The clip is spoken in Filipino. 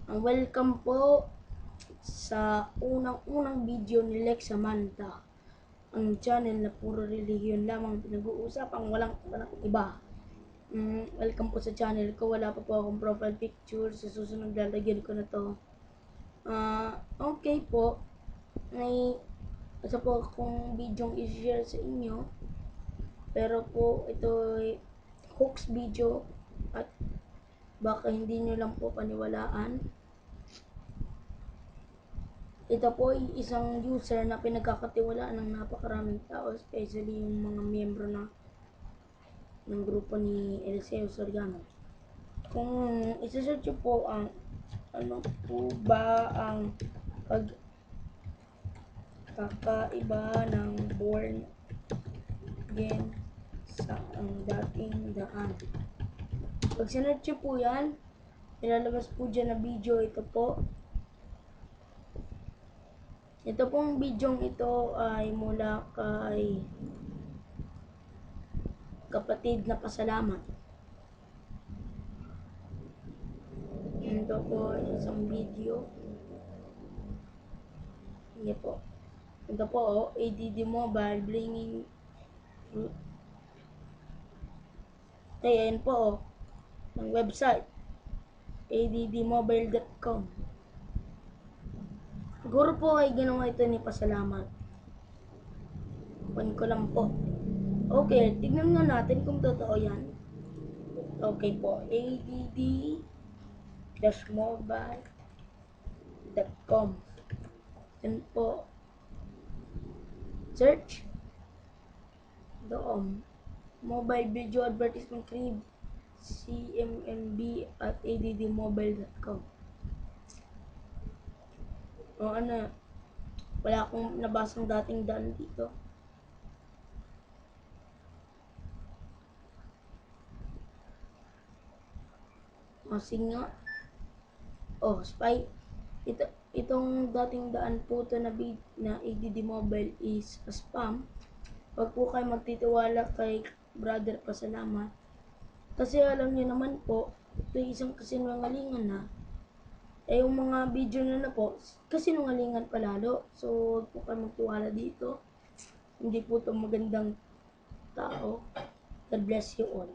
Welcome po sa unang-unang video ni Lex Samantha, ang channel na puro relihiyon lamang pinag-uusapang walang iba. Welcome po sa channel ko. Wala pa po akong profile picture. Sa susunod lalagyan ko na to. Okay po, may isa po akong video i-share sa inyo, pero po ito ay hoax video at baka hindi nyo lang po paniwalaan. Ito po ay isang user na pinagkakatiwalaan ng napakaraming tao, especially yung mga miyembro ng grupo ni Eliseo Soriano. Kung isa-search po ang ano po ba ang pagkakaiba ng born again sa ang dating daan, pag sinearch po yan, ilalabas po dyan na video. Ito pong bidyong ito ay mula kay Kapatid na Pasalamat. Ito po isang video. Hindi po. Ito po, ADD Mobile bringing ayan po, ang website addmobile.com. Siguro po ay ginawa ito ni Pasalamat. Kunin ko lang po. Okay, tignan nga natin kung totoo yan. Okay po, add-mobile.com. Yan po. Search. Doon. Mobile video advertisement create cmmb at addmobile.com. O ano, wala akong nabasang dating daan dito. O sige nga. O, spy. Itong dating daan po ito na ADD Mobile is a spam. Huwag po kayo magtitiwala kay Brother Pasalamat. Kasi alam niyo naman po, ito isang kasinungalingan na. Yung mga video na po, kasinungalingan palalo. So, huwag po kayo magtiwala dito. Hindi po ito magandang tao. God bless you all.